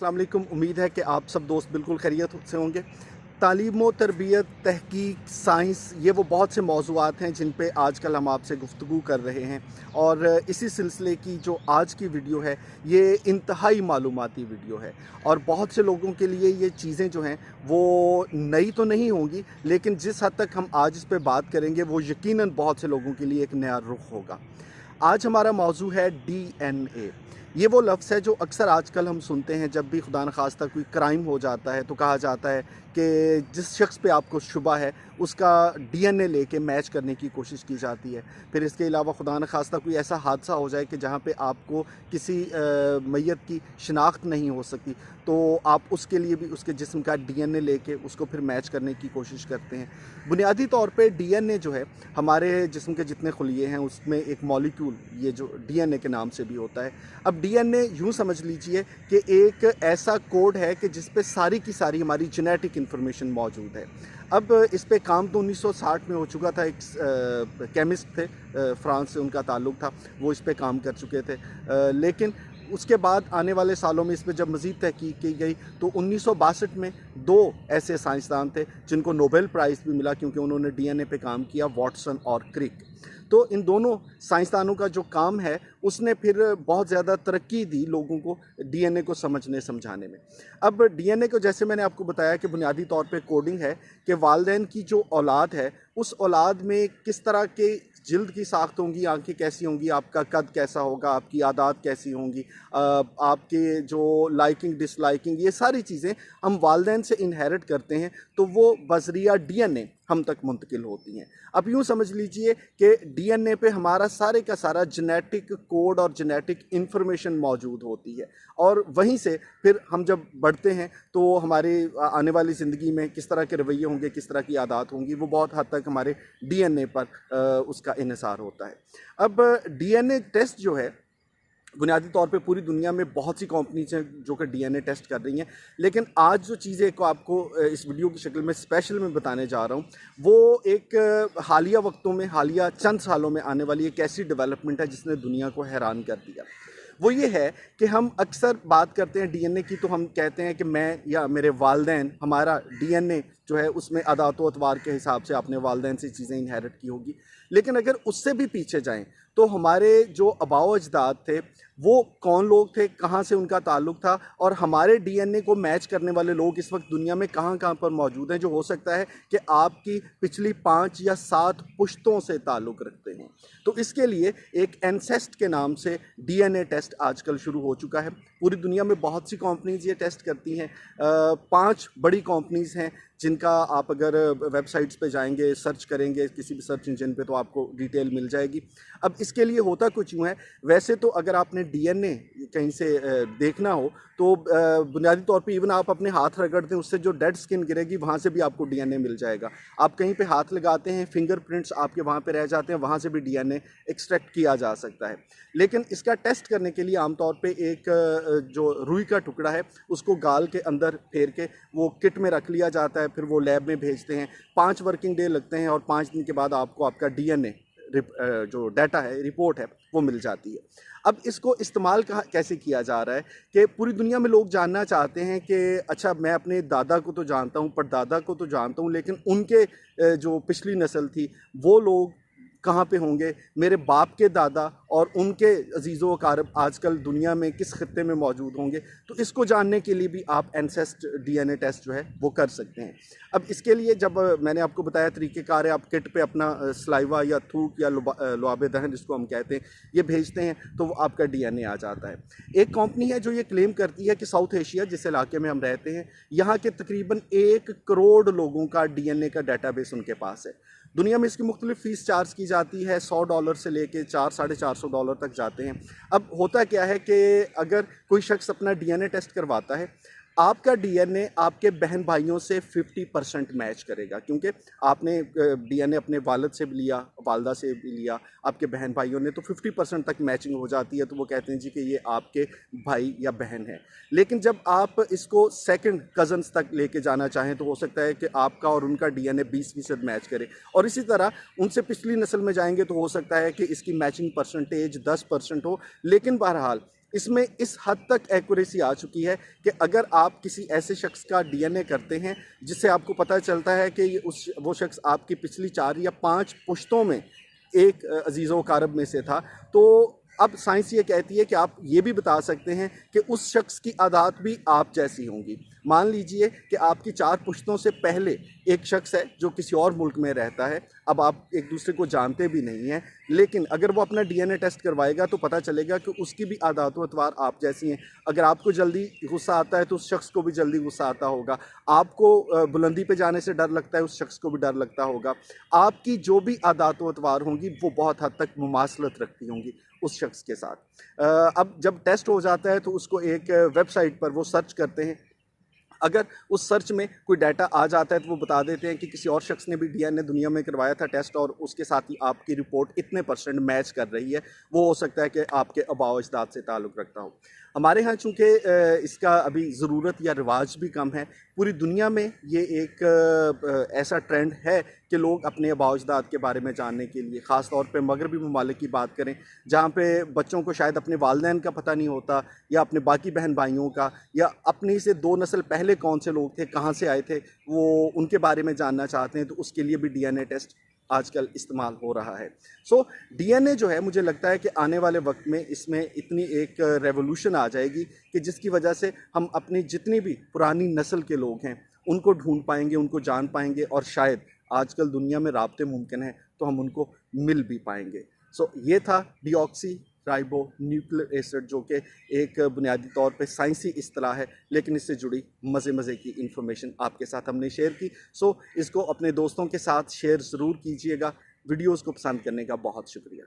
अस्सलाम वालेकुम। उम्मीद है कि आप सब दोस्त बिल्कुल खैरियत से होंगे। तालीम व तरबियत, तहकीक, साइंस, ये वो बहुत से मौज़ूआत हैं जिन पे आजकल हम आपसे गुफ्तगू कर रहे हैं। और इसी सिलसिले की जो आज की वीडियो है, ये इंतहाई मालूमाती वीडियो है। और बहुत से लोगों के लिए ये चीज़ें जो हैं वो नई तो नहीं होंगी, लेकिन जिस हद तक हम आज इस पे बात करेंगे वो यकीनन बहुत से लोगों के लिए एक नया रुख होगा। आज हमारा मौजू है डीएनए। ये वो लफ्ज़ है जो अक्सर आजकल हम सुनते हैं जब भी खुदा न खास्ता कोई क्राइम हो जाता है तो कहा जाता है कि जिस शख्स पे आपको शुबा है उसका डीएनए लेके मैच करने की कोशिश की जाती है। फिर इसके अलावा खुदा न खास्ता कोई ऐसा हादसा हो जाए कि जहाँ पे आपको किसी मैयत की शिनाख्त नहीं हो सकती, तो आप उसके लिए भी उसके जिस्म का डीएनए लेके उसको फिर मैच करने की कोशिश करते हैं। बुनियादी तौर पे डीएनए जो है हमारे जिस्म के जितने खुलिये हैं उसमें एक मॉलिक्यूल ये जो डीएनए के नाम से भी होता है। अब डीएनए यूँ समझ लीजिए कि एक ऐसा कोड है कि जिस पे सारी की सारी हमारी जेनेटिक इन्फॉर्मेशन मौजूद है। अब इस पे काम तो 1960 में हो चुका था। एक केमिस्ट थे, फ्रांस से उनका ताल्लुक़ था, वो इस पे काम कर चुके थे। लेकिन उसके बाद आने वाले सालों में इस पे जब मज़ीद तहकीक की गई तो 1962 में 2 ऐसे साइंसदान थे जिनको नोबेल प्राइज़ भी मिला क्योंकि उन्होंने डीएनए पे काम किया, वाटसन और क्रिक। तो इन दोनों साइंसदानों का जो काम है उसने फिर बहुत ज़्यादा तरक्की दी लोगों को डीएनए को समझने समझाने में। अब डीएनए को जैसे मैंने आपको बताया कि बुनियादी तौर पे कोडिंग है कि वालिदैन की जो औलाद है उस औलाद में किस तरह के जिल्द की साख्त होंगी, आंखें कैसी होंगी, आपका कद कैसा होगा, आपकी आदत कैसी होंगी, आपके जो लाइकिंग डिसलाइकिंग, ये सारी चीज़ें हम वालिदैन से इनहेरिट करते हैं, तो वो बज़रिया डीएनए हम तक मुंतकिल होती हैं। अब यूँ समझ लीजिए कि डीएनए पे हमारा सारे का सारा जेनेटिक कोड और जेनेटिक इन्फॉर्मेशन मौजूद होती है। और वहीं से फिर हम जब बढ़ते हैं तो हमारे आने वाली ज़िंदगी में किस तरह के रवैये होंगे, किस तरह की आदत होंगी, वो बहुत हद तक हमारे डीएनए पर उसका इन्हिसार होता है। अब डीएनए टेस्ट जो है बुनियादी तौर पे पूरी दुनिया में बहुत सी कंपनीज हैं जो कि डीएनए टेस्ट कर रही हैं, लेकिन आज जो चीज़ें को आपको इस वीडियो की शक्ल में स्पेशल में बताने जा रहा हूँ वो एक हालिया वक्तों में, हालिया चंद सालों में आने वाली एक ऐसी डेवलपमेंट है जिसने दुनिया को हैरान कर दिया। वो ये है कि हम अक्सर बात करते हैं डीएनए की, तो हम कहते हैं कि मैं या मेरे वालिदैन, हमारा डीएनए जो है उसमें अदात व अतवार के हिसाब से अपने वालिदैन से चीज़ें इनहेरिट की होगी। लेकिन अगर उससे भी पीछे जाएं तो हमारे जो आबाओ अजदाद थे वो कौन लोग थे, कहाँ से उनका ताल्लुक़ था, और हमारे डीएनए को मैच करने वाले लोग इस वक्त दुनिया में कहाँ कहाँ पर मौजूद हैं जो हो सकता है कि आपकी पिछली 5 या 7 पुश्तों से ताल्लुक़ रखते हैं। तो इसके लिए एक एंसेस्ट के नाम से डीएनए टेस्ट आजकल शुरू हो चुका है। पूरी दुनिया में बहुत सी कंपनीज़ ये टेस्ट करती हैं। 5 बड़ी कंपनीज़ हैं जिनका आप अगर वेबसाइट्स पे जाएंगे, सर्च करेंगे किसी भी सर्च इंजन पे, तो आपको डिटेल मिल जाएगी। अब इसके लिए होता कुछ यूँ है, वैसे तो अगर आपने डीएनए कहीं से देखना हो तो बुनियादी तौर पे इवन आप अपने हाथ रगड़ दें, उससे जो डेड स्किन गिरेगी वहाँ से भी आपको डीएनए मिल जाएगा। आप कहीं पे हाथ लगाते हैं, फिंगरप्रिंट्स आपके वहाँ पे रह जाते हैं, वहाँ से भी डीएनए एक्सट्रैक्ट किया जा सकता है। लेकिन इसका टेस्ट करने के लिए आमतौर पे एक जो रुई का टुकड़ा है उसको गाल के अंदर फेर के वो किट में रख लिया जाता है, फिर वो लैब में भेजते हैं। 5 वर्किंग डे लगते हैं और 5 दिन के बाद आपको आपका डीएनए जो डाटा है, रिपोर्ट है, वो मिल जाती है। अब इसको इस्तेमाल कहाँ कैसे किया जा रहा है कि पूरी दुनिया में लोग जानना चाहते हैं कि अच्छा, मैं अपने दादा को तो जानता हूँ, परदादा को तो जानता हूँ, लेकिन उनके जो पिछली नस्ल थी वो लोग कहाँ पे होंगे, मेरे बाप के दादा और उनके अजीज़ो अकारब आजकल दुनिया में किस खित्ते में मौजूद होंगे। तो इसको जानने के लिए भी आप एंसेस्ट डीएनए टेस्ट जो है वो कर सकते हैं। अब इसके लिए जब मैंने आपको बताया तरीक़ेकार है, आप किट पे अपना सलाइवा या थूक या लुआब दहन जिसको हम कहते हैं ये भेजते हैं तो वो आपका डीएनए आ जाता है। एक कंपनी है जो ये क्लेम करती है कि साउथ एशिया जिस इलाके में हम रहते हैं यहाँ के तकरीबन 1 करोड़ लोगों का डीएनए का डाटाबेस उनके पास है। दुनिया में इसकी मुख्तलिफ फ़ीस चार्ज की जाती है, $100 से लेके 400-450 तक जाते हैं। अब होता क्या है कि अगर कोई शख्स अपना डीएनए टेस्ट करवाता है, आपका डीएनए आपके बहन भाइयों से 50% मैच करेगा, क्योंकि आपने डीएनए अपने वालिद से भी लिया, वालदा से भी लिया, आपके बहन भाइयों ने, तो 50% तक मैचिंग हो जाती है, तो वो कहते हैं जी कि ये आपके भाई या बहन है। लेकिन जब आप इसको सेकंड कज़न्स तक लेके जाना चाहें तो हो सकता है कि आपका और उनका डीएनए 20% मैच करे, और इसी तरह उनसे पिछली नस्ल में जाएंगे तो हो सकता है कि इसकी मैचिंग परसेंटेज 10% हो। लेकिन बहरहाल इसमें इस हद तक एक्यूरेसी आ चुकी है कि अगर आप किसी ऐसे शख्स का डीएनए करते हैं जिससे आपको पता चलता है कि वो शख्स आपकी पिछली 4 या 5 पुश्तों में एक अजीज़ो कारब में से था, तो अब साइंस ये कहती है कि आप ये भी बता सकते हैं कि उस शख्स की आदत भी आप जैसी होंगी। मान लीजिए कि आपकी 4 पुश्तों से पहले एक शख्स है जो किसी और मुल्क में रहता है, अब आप एक दूसरे को जानते भी नहीं हैं, लेकिन अगर वो अपना डीएनए टेस्ट करवाएगा तो पता चलेगा कि उसकी भी आदत व अतवार आप जैसी हैं। अगर आपको जल्दी गुस्सा आता है तो उस शख्स को भी जल्दी गुस्सा आता होगा, आपको बुलंदी पे जाने से डर लगता है, उस शख्स को भी डर लगता होगा। आपकी जो भी आदत व अतवार होंगी वो बहुत हद तक मुमासलत रखती होंगी उस शख्स के साथ। अब जब टेस्ट हो जाता है तो उसको एक वेबसाइट पर वो सर्च करते हैं। अगर उस सर्च में कोई डाटा आ जाता है तो वो बता देते हैं कि किसी और शख्स ने भी डीएनए दुनिया में करवाया था टेस्ट और उसके साथ ही आपकी रिपोर्ट इतने % मैच कर रही है। वो हो सकता है कि आपके आबाओ अजदाद से ताल्लुक़ रखता हो। हमारे यहाँ चूँकि इसका अभी ज़रूरत या रिवाज भी कम है, पूरी दुनिया में ये एक ऐसा ट्रेंड है कि लोग अपने आबाओ अजदाद के बारे में जानने के लिए, ख़ास तौर पे मगरबी ममालिक की बात करें, जहाँ पे बच्चों को शायद अपने वालिदैन का पता नहीं होता या अपने बाकी बहन भाइयों का, या अपनी से 2 नस्ल पहले कौन से लोग थे, कहाँ से आए थे, वो उनके बारे में जानना चाहते हैं, तो उसके लिए भी डीएनए टेस्ट आजकल इस्तेमाल हो रहा है। सो डीएनए जो है, मुझे लगता है कि आने वाले वक्त में इसमें इतनी एक रेवोल्यूशन आ जाएगी कि जिसकी वजह से हम अपनी जितनी भी पुरानी नस्ल के लोग हैं उनको ढूंढ पाएंगे, उनको जान पाएंगे, और शायद आजकल दुनिया में राब्ते मुमकिन है तो हम उनको मिल भी पाएंगे। सो ये था डिऑक्सी राइबो न्यूक्लिक एसिड, जो कि एक बुनियादी तौर पे साइंसी इस्तिलाह है, लेकिन इससे जुड़ी मज़े की इन्फॉर्मेशन आपके साथ हमने शेयर की। सो इसको अपने दोस्तों के साथ शेयर ज़रूर कीजिएगा। वीडियोज़ को पसंद करने का बहुत शुक्रिया।